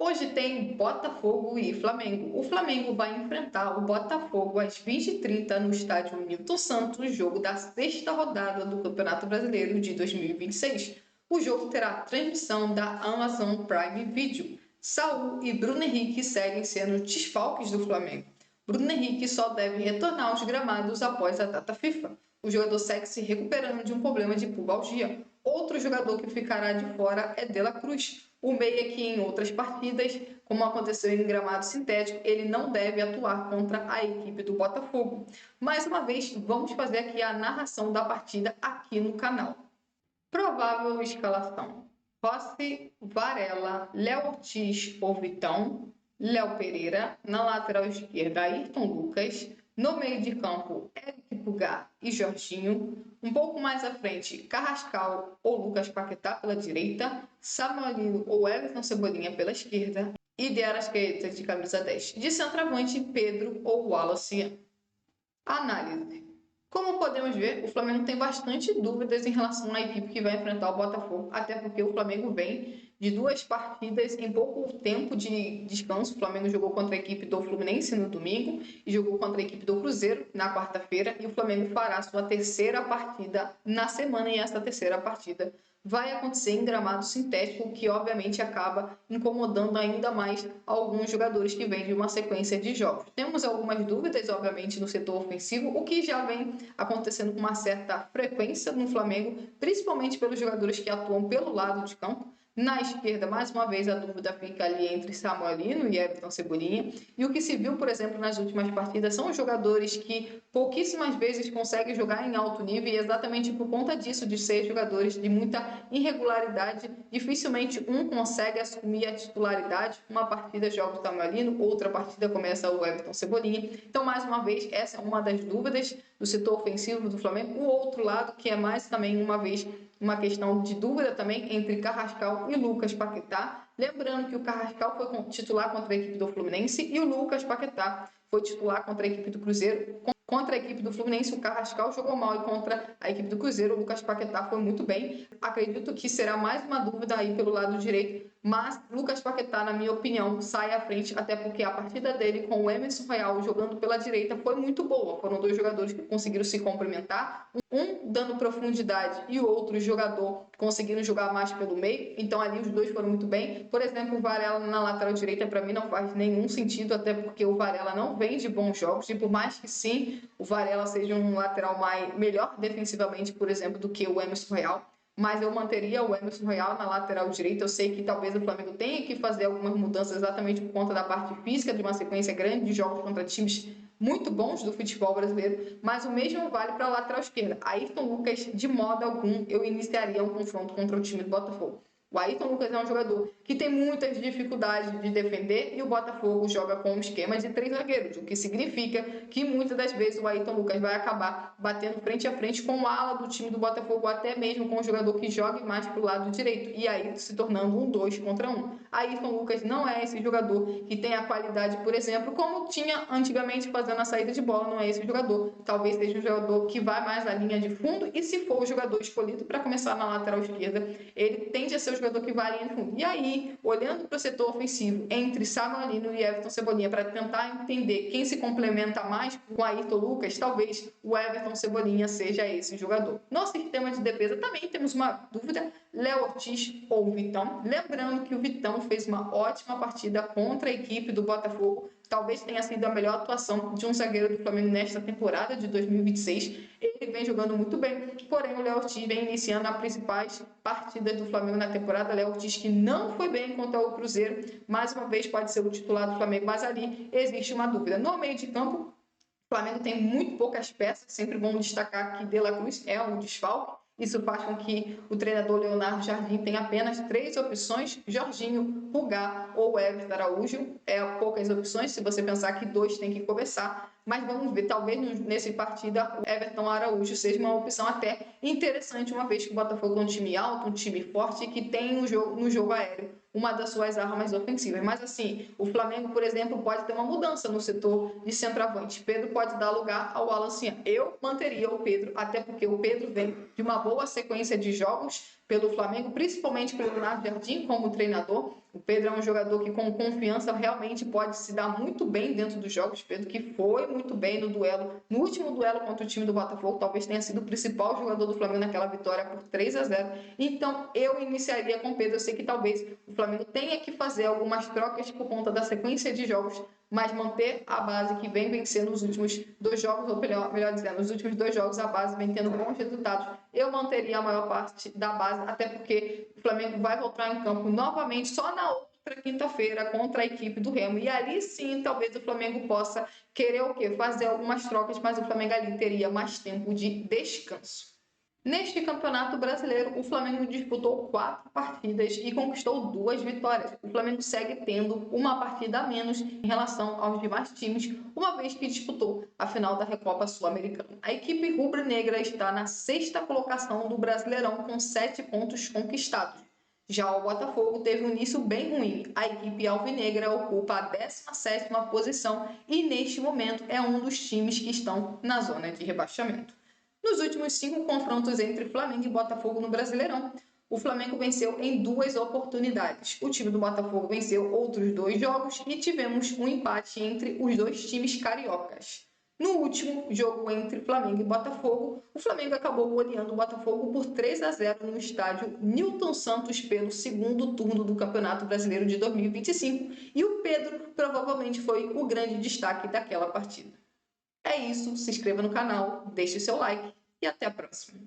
Hoje tem Botafogo e Flamengo. O Flamengo vai enfrentar o Botafogo às 20h30 no estádio Newton Santos, jogo da sexta rodada do Campeonato Brasileiro de 2026. O jogo terá transmissão da Amazon Prime Video. Saul e Bruno Henrique seguem sendo desfalques do Flamengo. Bruno Henrique só deve retornar aos gramados após a data FIFA. O jogador segue se recuperando de um problema de pubalgia. Outro jogador que ficará de fora é De La Cruz. O meia que em outras partidas, como aconteceu em gramado sintético, ele não deve atuar contra a equipe do Botafogo. Mais uma vez, vamos fazer aqui a narração da partida aqui no canal. Provável escalação: Rossi, Varela, Léo Ortiz ou Vitão, Léo Pereira, na lateral esquerda Ayrton Lucas, no meio de campo Eric Pulgar e Jorginho, um pouco mais à frente Carrascal ou Lucas Paquetá pela direita, Samuelino ou Everton Cebolinha pela esquerda e De Arrascaeta de camisa 10. De centroavante Pedro ou Wallace. Análise: como podemos ver, o Flamengo tem bastante dúvidas em relação à equipe que vai enfrentar o Botafogo, até porque o Flamengo vem de duas partidas em pouco tempo de descanso. O Flamengo jogou contra a equipe do Fluminense no domingo e jogou contra a equipe do Cruzeiro na quarta-feira, e o Flamengo fará sua terceira partida na semana, e essa terceira partida vai acontecer em gramado sintético, que obviamente acaba incomodando ainda mais alguns jogadores que vêm de uma sequência de jogos. Temos algumas dúvidas, obviamente, no setor ofensivo, o que já vem acontecendo com uma certa frequência no Flamengo, principalmente pelos jogadores que atuam pelo lado de campo. Na esquerda, mais uma vez, a dúvida fica ali entre Samuelino e Everton Cebolinha. E o que se viu, por exemplo, nas últimas partidas são jogadores que pouquíssimas vezes conseguem jogar em alto nível, e exatamente por conta disso, de ser jogadores de muita irregularidade, dificilmente um consegue assumir a titularidade. Uma partida joga o Samuelino, outra partida começa o Everton Cebolinha. Então, mais uma vez, essa é uma das dúvidas do setor ofensivo do Flamengo. O outro lado, que é mais também uma vez uma questão de dúvida também entre Carrascal e Lucas Paquetá. Lembrando que o Carrascal foi titular contra a equipe do Fluminense e o Lucas Paquetá foi titular contra a equipe do Cruzeiro. Contra a equipe do Fluminense, o Carrascal jogou mal, e contra a equipe do Cruzeiro, o Lucas Paquetá foi muito bem. Acredito que será mais uma dúvida aí pelo lado direito, mas Lucas Paquetá, na minha opinião, sai à frente, até porque a partida dele com o Emerson Royal jogando pela direita foi muito boa. Foram dois jogadores que conseguiram se complementar, um dando profundidade e o outro jogador conseguindo jogar mais pelo meio. Então ali os dois foram muito bem. Por exemplo, o Varela na lateral direita, para mim, não faz nenhum sentido, até porque o Varela não vem de bons jogos, e por mais que sim, o Varela seja um lateral melhor defensivamente, por exemplo, do que o Emerson Royal, mas eu manteria o Emerson Royal na lateral direita. Eu sei que talvez o Flamengo tenha que fazer algumas mudanças exatamente por conta da parte física, de uma sequência grande de jogos contra times muito bons do futebol brasileiro, mas o mesmo vale para a lateral esquerda. Ayrton Lucas, de modo algum, eu iniciaria um confronto contra o time do Botafogo. O Ayrton Lucas é um jogador que tem muitas dificuldades de defender, e o Botafogo joga com um esquema de 3 zagueiros, o que significa que muitas das vezes o Ayrton Lucas vai acabar batendo frente a frente com o ala do time do Botafogo, até mesmo com o jogador que jogue mais para o lado direito, e aí se tornando um 2 contra 1. Ayrton Lucas não é esse jogador que tem a qualidade, por exemplo, como tinha antigamente fazendo a saída de bola. Não é esse jogador. Talvez seja um jogador que vai mais na linha de fundo, e se for o jogador escolhido para começar na lateral esquerda, ele tende a ser o jogador que vai à linha de fundo. E aí, olhando para o setor ofensivo entre Samuelino e Everton Cebolinha, para tentar entender quem se complementa mais com Ayrton Lucas, talvez o Everton Cebolinha seja esse jogador. No sistema de defesa também temos uma dúvida: Léo Ortiz ou Vitão. Lembrando que o Vitão fez uma ótima partida contra a equipe do Botafogo. Talvez tenha sido a melhor atuação de um zagueiro do Flamengo nesta temporada de 2026. Ele vem jogando muito bem, porém o Léo Ortiz vem iniciando as principais partidas do Flamengo na temporada. Léo Ortiz, que não foi bem contra o Cruzeiro, mais uma vez pode ser o titular do Flamengo, mas ali existe uma dúvida. No meio de campo, o Flamengo tem muito poucas peças. Sempre bom destacar que De La Cruz é um desfalque. Isso faz com que o treinador Leonardo Jardim tenha apenas 3 opções: Jorginho, Pulgar ou Everton Araújo. Poucas opções, se você pensar que 2 tem que começar. Mas vamos ver, talvez nesse partida o Everton Araújo seja uma opção até interessante, uma vez que o Botafogo é um time alto, um time forte, que tem no jogo aéreo uma das suas armas ofensivas. Mas assim, o Flamengo, por exemplo, pode ter uma mudança no setor de centroavante. Pedro pode dar lugar ao Wallace. Eu manteria o Pedro, até porque o Pedro vem de uma boa sequência de jogos pelo Flamengo, principalmente pelo Leonardo Jardim como treinador. O Pedro é um jogador que com confiança realmente pode se dar muito bem dentro dos jogos. Pedro que foi muito bem no último duelo contra o time do Botafogo, talvez tenha sido o principal jogador do Flamengo naquela vitória por 3-0. Então eu iniciaria com Pedro. Eu sei que talvez o Flamengo tenha que fazer algumas trocas por conta da sequência de jogos, mas manter a base que vem vencendo nos últimos 2 jogos, ou melhor dizendo, nos últimos 2 jogos a base vem tendo bons resultados. Eu manteria a maior parte da base, até porque o Flamengo vai voltar em campo novamente só na outra quinta-feira contra a equipe do Remo. E ali sim, talvez o Flamengo possa querer o quê? Fazer algumas trocas, mas o Flamengo ali teria mais tempo de descanso. Neste Campeonato Brasileiro, o Flamengo disputou 4 partidas e conquistou 2 vitórias. O Flamengo segue tendo uma partida a menos em relação aos demais times, uma vez que disputou a final da Recopa Sul-Americana. A equipe rubro-negra está na 6ª colocação do Brasileirão com 7 pontos conquistados. Já o Botafogo teve um início bem ruim. A equipe alvinegra ocupa a 17ª posição e, neste momento, é um dos times que estão na zona de rebaixamento. Nos últimos 5 confrontos entre Flamengo e Botafogo no Brasileirão, o Flamengo venceu em 2 oportunidades. O time do Botafogo venceu outros 2 jogos e tivemos um empate entre os 2 times cariocas. No último jogo entre Flamengo e Botafogo, o Flamengo acabou goleando o Botafogo por 3-0 no estádio Newton Santos pelo 2º turno do Campeonato Brasileiro de 2025 e o Pedro provavelmente foi o grande destaque daquela partida. É isso, se inscreva no canal, deixe o seu like e até a próxima.